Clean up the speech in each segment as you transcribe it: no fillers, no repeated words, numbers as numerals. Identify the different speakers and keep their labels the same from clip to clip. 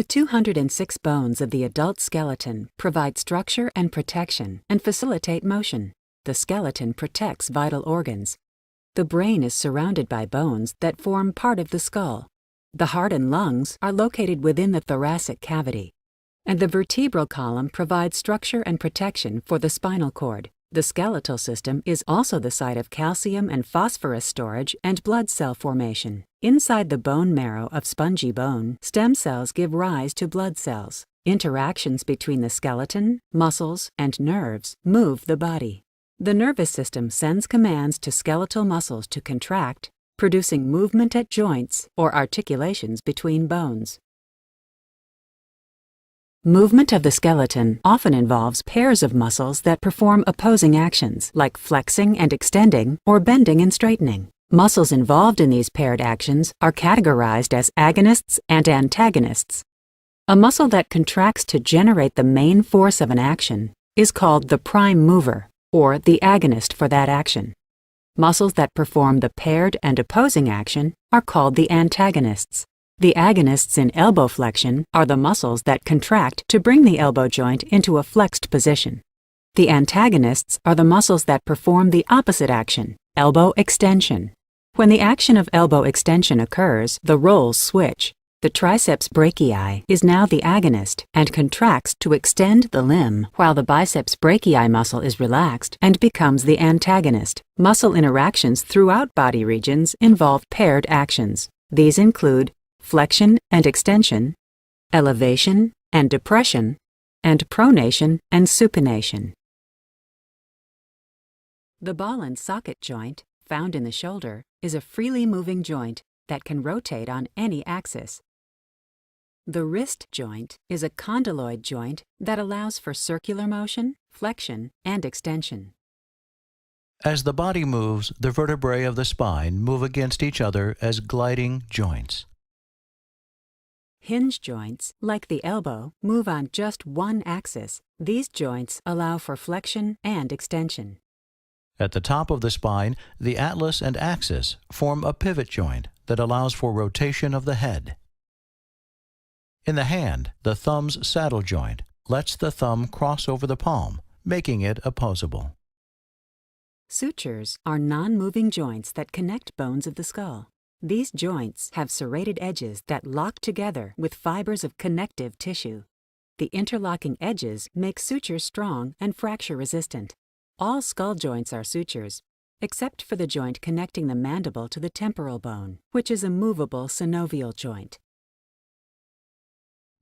Speaker 1: The 206 bones of the adult skeleton provide structure and protection and facilitate motion. The skeleton protects vital organs. The brain is surrounded by bones that form part of the skull. The heart and lungs are located within the thoracic cavity. And the vertebral column provides structure and protection for the spinal cord. The skeletal system is also the site of calcium and phosphorus storage and blood cell formation. Inside the bone marrow of spongy bone, stem cells give rise to blood cells. Interactions between the skeleton, muscles, and nerves move the body. The nervous system sends commands to skeletal muscles to contract, producing movement at joints or articulations between bones. Movement of the skeleton often involves pairs of muscles that perform opposing actions, like flexing and extending or bending and straightening. Muscles involved in these paired actions are categorized as agonists and antagonists. A muscle that contracts to generate the main force of an action is called the prime mover, or the agonist for that action. Muscles that perform the paired and opposing action are called the antagonists. The agonists in elbow flexion are the muscles that contract to bring the elbow joint into a flexed position. The antagonists are the muscles that perform the opposite action, elbow extension. When the action of elbow extension occurs, the roles switch. The triceps brachii is now the agonist and contracts to extend the limb, while the biceps brachii muscle is relaxed and becomes the antagonist. Muscle interactions throughout body regions involve paired actions. These include flexion and extension, elevation and depression, and pronation and supination. The ball and socket joint, found in the shoulder, is a freely moving joint that can rotate on any axis. The wrist joint is a condyloid joint that allows for circular motion, flexion, and extension.
Speaker 2: As the body moves, the vertebrae of the spine move against each other as gliding joints.
Speaker 1: Hinge joints, like the elbow, move on just one axis. These joints allow for flexion and extension.
Speaker 2: At the top of the spine, the atlas and axis form a pivot joint that allows for rotation of the head. In the hand, the thumb's saddle joint lets the thumb cross over the palm, making it opposable.
Speaker 1: Sutures are non-moving joints that connect bones of the skull. These joints have serrated edges that lock together with fibers of connective tissue. The interlocking edges make sutures strong and fracture-resistant. All skull joints are sutures, except for the joint connecting the mandible to the temporal bone, which is a movable synovial joint.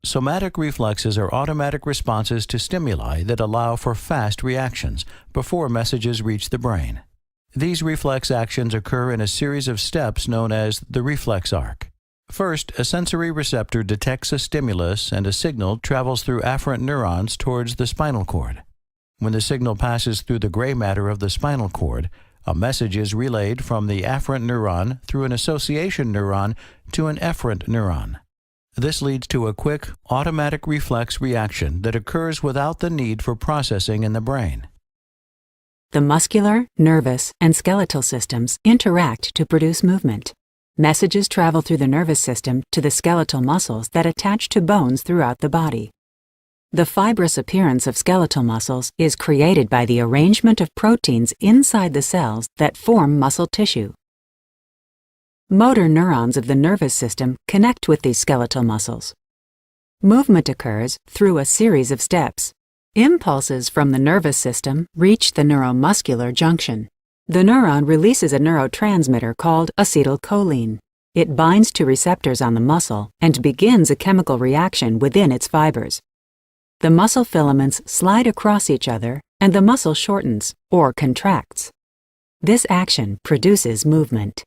Speaker 2: Somatic reflexes are automatic responses to stimuli that allow for fast reactions before messages reach the brain. These reflex actions occur in a series of steps known as the reflex arc. First, a sensory receptor detects a stimulus and a signal travels through afferent neurons towards the spinal cord. When the signal passes through the gray matter of the spinal cord, a message is relayed from the afferent neuron through an association neuron to an efferent neuron. This leads to a quick, automatic reflex reaction that occurs without the need for processing in the brain.
Speaker 1: The muscular, nervous, and skeletal systems interact to produce movement. Messages travel through the nervous system to the skeletal muscles that attach to bones throughout the body. The fibrous appearance of skeletal muscles is created by the arrangement of proteins inside the cells that form muscle tissue. Motor neurons of the nervous system connect with these skeletal muscles. Movement occurs through a series of steps. Impulses from the nervous system reach the neuromuscular junction. The neuron releases a neurotransmitter called acetylcholine. It binds to receptors on the muscle and begins a chemical reaction within its fibers. The muscle filaments slide across each other and the muscle shortens or contracts. This action produces movement.